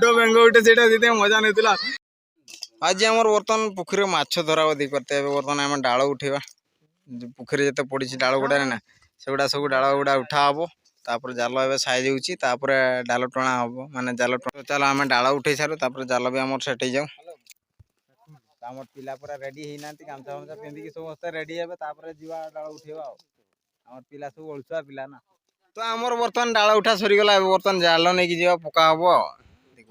छोटो बेंग उठे से मजा नहीं आज आम बर्तमान पोखरी माछ धरा देख पारे बर्तमान आम डाल उठेवा पोखरी जिते पड़ी डाल गुड़ा ना से गुड़ा सब डाल गुड़ा उठा हम तापर जाल ए साइज होपर डाल टणा हम माने जाल चलो आम डाल उठे सारू जाल भी आम सेट जाऊ आम पिला पूरा रेडी होना गामछा गामछा पिंधिकी समस्त रेडी हे जीवा डाल उठेवा आम पिला सब ओलसुआ पिला ना तो आमर बर्तमान डाल उठा सरीगला बर्तमान जाल नहीं जावा पका हम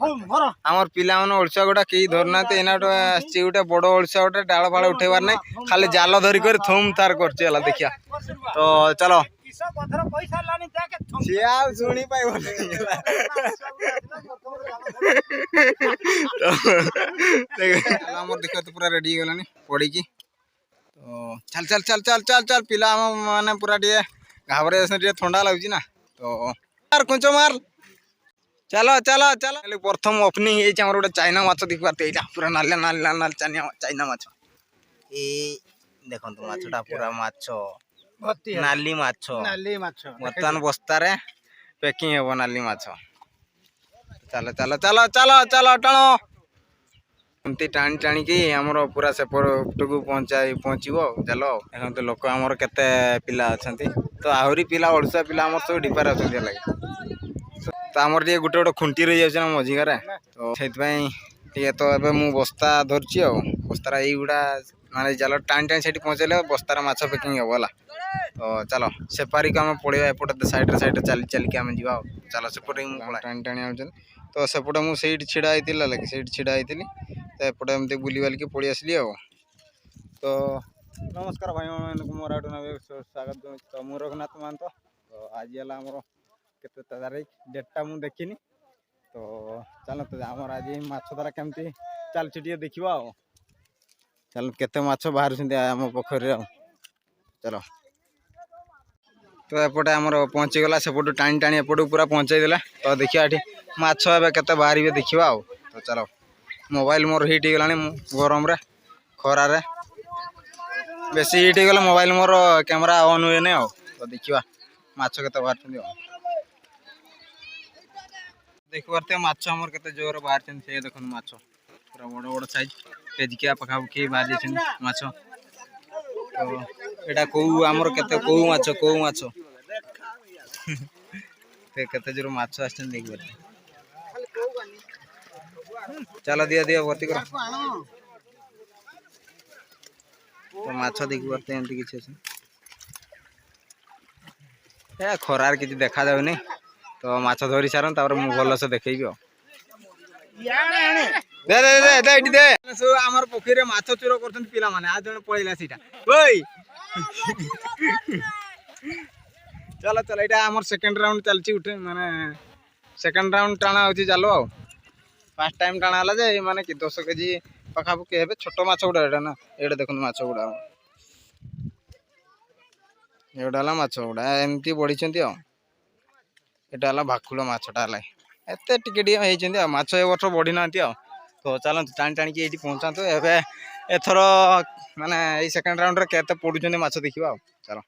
आमर पिला मन ओलसुआ गोटा कई धरना एना गोटे बड़ ओलसुआ गोटे डाल फाल उठेबार ना खाली जाल धरिक थुम तार कर देखिया तो चलो शुणी पाइब देखा तो पूरा रेडी गला पड़ी तो चल चल चल चल चल चल पिला माने पूरा घाबरे ठंडा लगुच ना तो मार कुंच मार चलो चलो चलो प्रथम ओपनिंग है गोटे चाइना माछ देख पारे यहाँ पूरा नालिया नालिया नाल चाइना माछ ए देखो माछटा पूरा माछ नाली माछ बर्तमान बस्तार पैकिंग हे नाली माछ चलो चलो चलो चलो चलो टाणो एमती टाणी टाणिकी आमर पूरा सेपटू पहुँचो चलो देखो लोक आमर केते पिला अच्छा तो आहरी पिला ओडुआ पिला आमर सब डिपार अच्छा लगे तो आमर टे गोटे गोटे खुंटी रही जाए मझिगारे तो से तो ए मु बस्ता धरची बस्तार युवा माने जाल टाणी टाणी से पहुँचले बस्तार माछ पैकिंग हे गला तो चलो सेपारी को आम पड़े एपटे सैड्रे सैड्रे चली चलिकी आम जा चलो सेपटे टाणी टाणी आ तो सेपटे मुझे छिड़ा होती लगे से छिड़ा होती तो एपटे एमती बुली बालिकी पलि आसली तो नमस्कार भाई मोर स्वागत तो मु रघुनाथ महंत तो आज है आमर केते तारीख डेटा मुझे देखनी तो चलो तो आमर आज माछ धरा केमती चलती देखा चलो केते माछ बाहर आम पोखरी चलो तो एपटे आमर पहुँचीगला सेपटू टाणी टाणी एपटू पूरा पहुँचाईदेला तो देखिए ये माछ ए बाहर देखा तो चलो मोबाइल मोर हिट हो गला गरम रे खरारे बेसी हिट हो गला मोबाइल मोर कैमरा ऑन हुए नहीं तो देखा माछ के बाहर देख पारे माछ आमर के जोर बाहर से देख माछ पूरा बड़ बड़ साइज केजिकिया पखापाखि बाहर जाइए माछ तो यहाँ कौ आमर के कौ माछ केते जोर माछ आस देख पारे चलो दिया दिया भर्ती कर तो माछ देख पारे एमती किसी खरार किसी देखा जाऊनी तो माछ धरी सार भल से देखेबी दे दे दे दे दे सब आमर पोखरी माछ चोर कर पिला माने आज जन पळेला सीटा ओई चलो चलो यहाँ आमर सेकंड राउंड चलची उठे माने सेकंड राउंड टाणा होची जालो आ फर्स्ट टाइम टाणा हला जे माने कि 10 केजी पखापाखि हेबे छोटो माछ गुड़ा एटा ना एटा देखो माछ गुड़ा एटा हला माछ गुड़ा एमती बढ़ी एटा हला भाकुल माछटा हला एते टिके टिके होइचंदी माछ ए वर्ष बढ़ी ना तो चलो टाणी टाणी ये पहुँचा तो एथर माने ये सेकंड राउंड रे केते पडुचंदी माछ देखिबा चलो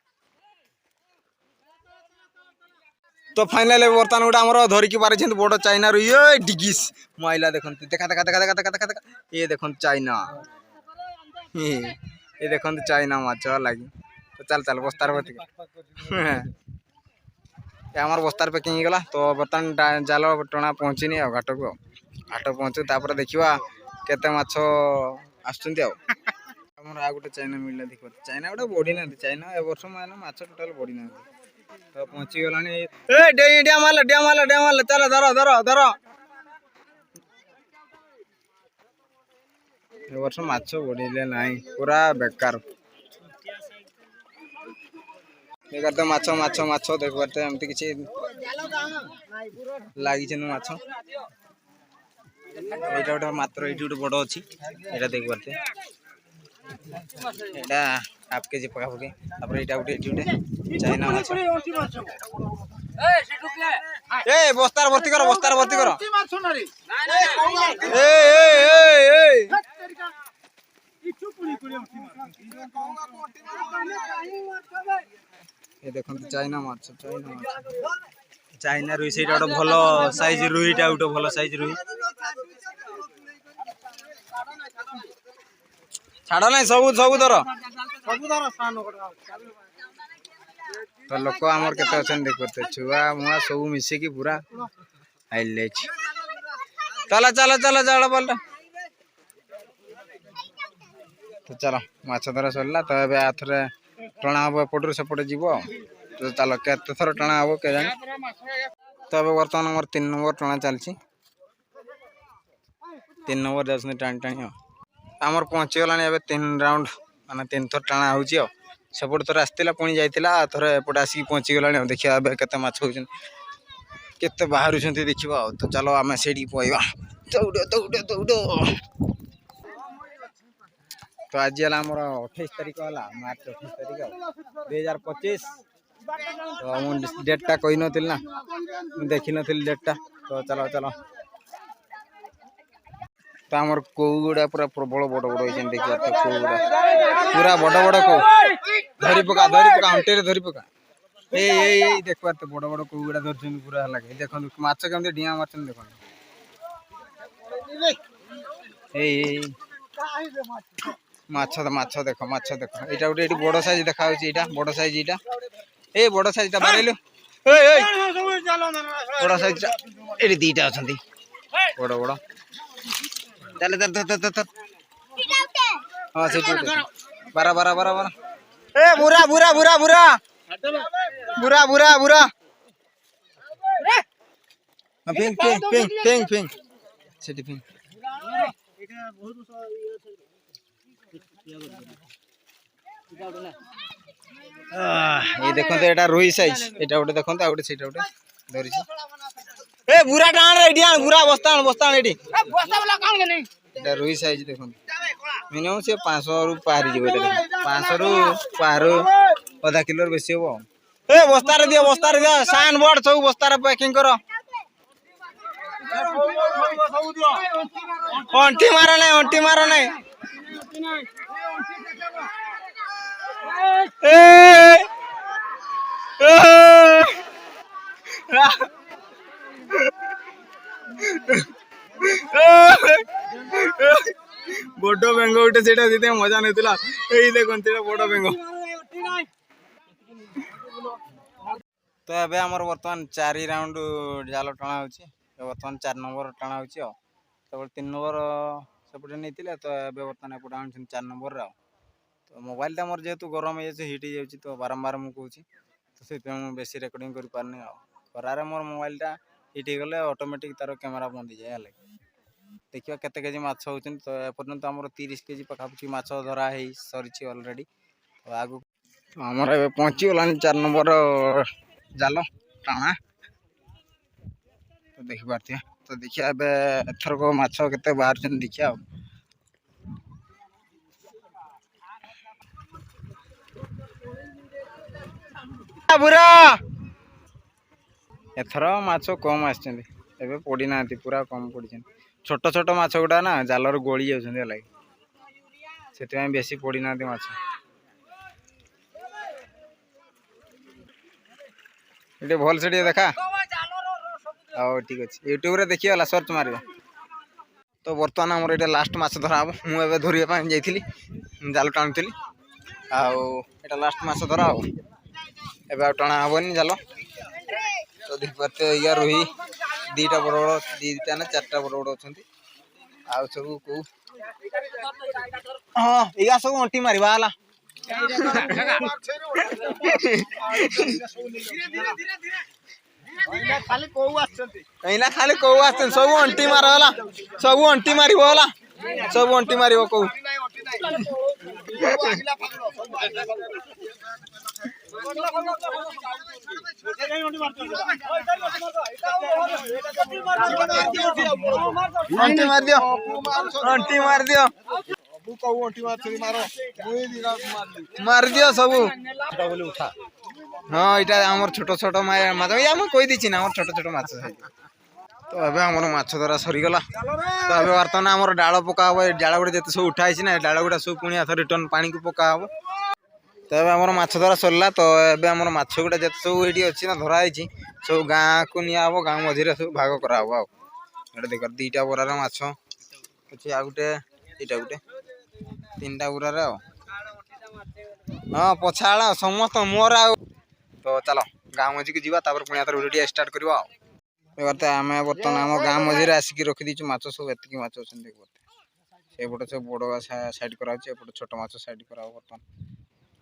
तो फाइनल बर्तमान गोटे आमर धरिकी पारे बड़ चाइना रू ये डिगिस माइला देखो देखा देखा देखा देखा देखा देखा ये देखो चाइना ये देखो चाइना माछ लगी तो चल चल बस्तार भर्ती आमर बस्तार पैकिंग गला तो बर्तमान जाल टणा पहुँचनी घाट को घाट पहुँचू तापर देखा केते माछ आसुचंती आ गोटे चाइना मिलला देख चाइना गोटे बढ़ी ना चाइना ए वर्ष माने माछ टोटल बढ़ी ना तो पहुँची गलानी ए डिया मारला चलो धर धर धर ए वर्ष माछ बढ़िले नहीं पूरा बेकार बेकार तो माछ माछ माछ देख पारते एमती किसी लगी माछ यहाँ गोटे मात्र ये गोटे बड़ अच्छी यहाँ देख पारते यहाँ हाफ केजी पखापाखि यहाँ गोटे गोटे चाइना माछ ए बस्तार भर्ती कर ये देखो चाइना माछ चाइना रुई से गोटे भल साइज रुईटा गोटे भल साइज रुई छाड़ ना सब सब धर तो लोक आमर केते अछन देखते छुआ मुआ सब मिसिकी पूरा हाइलाइट चला चला चला चला बोल तो चलो माछ धरा सरला तो ए आथरे टणा हम एपटू सेपटे जीव तो चलो केते थर टणा हम के जाने तो अब बर्तमान मोर 3 नंबर टणा चलची 3 नंबर जासने टाणी टाणी आमर पहुँची गलानी अब 3 राउंड माने 3 थर टणा होची सेपट थर आसला पुणी जाइला थर एपटे आसिक पहुँची गलानी देखिया केते माछ होचन केते बाहर देखा तो चलो आम से पहुँचा दौड़ दौड़ दौड़ तो आज है आम 28 तारीख है मार्च 28 तारीख 2025 तो मुझे डेटा कही नी ना देखी नी डेटा तो चलो चलो तो आमर कौ गुड़ा पूरा प्रबल बड़ बड़ होती देखिए कौ गुड़ा पूरा बड़ बड़ कौ धरी पका अंटे धरी पका ए देख पारे बड़ बड़ कौ गुड़ा धर पूरा लगे देखो माछ केमती डिया मार देख माछ माछ देख माछ देख यहाँ गोटे ये बड़ साइज देखा बड़ साइज यहाँ ए बड़ साइज बारेलु बड़ साइज ये दीटा अच्छा बड़ बड़ चल हाँ से बारा बारा बारा बारा ए बुरा बुरा बुरा बुरा बुरा बुरा बुरा ping ping ping ping ping से पिंग ये देखो तो एटा रोही साइज एटा गोटे देखो आ गोटे सेटा गोटे धरि ए बुरा टाण रे एडिया बुरा बस्तान एडी बस्ता वाला कान के नहीं एटा रोही साइज देखो मिनिमम से 500 रु पार जीव एटा 500 रु पार आधा किलो बेसी हो ए बस्ता रे दियो साइन बोर्ड सब बस्ता रे पैकिंग करो अंटी मारो नहीं बड़ बेंग गोटे से मजा नहीं देखो बड़ बेंग तो ये आम बर्तमान 4 राउंड जाल टणा हो बर्तमान 4 नंबर टणा हो 3 नंबर सेपटे नहीं तो ये बर्तमान एपटे आन 4 नंबर तो मोबाइल मोर जेहेतु गरम हो हिट हो तो बारंबार मुझे कहूँ तो से बेसी रेकर्डिंग कर पारनी खरारे मोर मोबाइलटा हिट हो गले ऑटोमेटिक तार कैमेरा बंद जाए देखिए केते केजी माछ होचन तो एपर्यंत आमर 30 केजी पखापखि माछ धरा है सरी ऑलरेडी तो आगु आमर ए पहुँची गलानी 4 नंबर जाल टाणा तो देखी पार्थे तो देखिए एथरक माछ केते बाहर देखिए बुरा एथर माछ कम आसे पड़ी ना पूरा कम पड़ी छोट छोट माछ गुड़ा ना जालर गोली जाऊँ से बेसी पड़ी ना माछ ये भल से देखा हाँ ठीक अच्छे यूट्यूब रे देखिए गला सर्च मार तो बर्तमान आमर ये लास्ट माछ धरा हम मुझे धरवा जाइली जाल टाणुली आटा लास्ट माछ धरा हो एबे टणा हेनी जाल तो देख पारे या रोही 2टा बड़ बड़ 2टा ना 4टा बड़ बड़ अच्छा आउ सब कौ हाँ या सब अंटी मारवा खाली कौ सब अंटी मारला सब अंटी मार सब अंटी मार कौ अंटी मार दियो अंटी मार दियो मार दियो सब हाँ यहाँ आम छोट छोट माछ कही दी ना छोट छोट माछ तो अब आम माछ धरा सरीगला तो अब बर्तमान आम डाल पका हम डाल गुड़ा जिते सब उठाई ना डाल गुड़ा सब पुणी रिटर्न पानी को पका हम तो अब आम माछ धरा सरला तो एबे आम माछ गुड़ा जिते सब ये अच्छी ना धरा सब गाँ को निया हम गाँ मझे सब भाग कराव आठ देख 2टा बोरार माछ कि आ गोटे यहाँ गोटे 3टा बोरार हाँ पछाड़ा समस्त मोर आ तो चलो गाँ मझी को जीवा पुणी वीडियो स्टार्ट करवा आम बर्तमान आम गाँ मझे आसिक रखीदीचु माछ सब एतिक माछ अच्छे सेपटे सब बड़ साइड करापटे छोट माछ साइड करा बर्तमान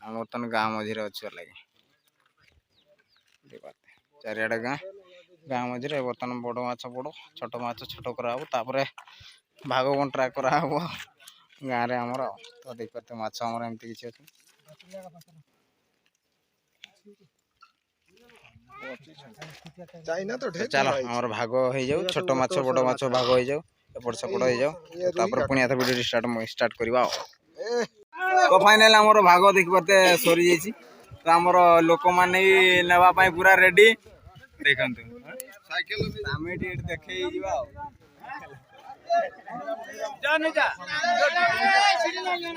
आम बर्तमान गाँ मझे अच्छे लगे चारिआडे गाँ गाँ मझे बर्तमान बड़ माछ बड़ छोट माछ छोट करापर भाग बंटा कराव गाँव में आमर तो देख पारे माछ आमर एमती किसी अच्छे चलो हमार भाग हो जाऊ छोट माछ बड़ माछ भाग हो जाऊ एपट सेपट हो जाऊ पुणी वीडियो स्टार्ट करवा तो फाइनल आमर भाग देख पारे सरी जाइए तो आमर लोक मैंने नापी पूरा रेडी देखु देखे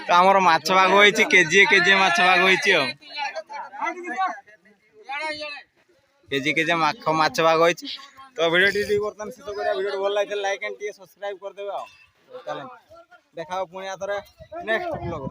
तो आमर माछ भाग होती केजी माछ भाग होती केजी माछ भाग होती तो वीडियो बर्तमान शेष करा वीडियो भल लगे लाइक एंड सब्सक्राइब करदे देखा पुणी नेक्स्ट ब्लॉग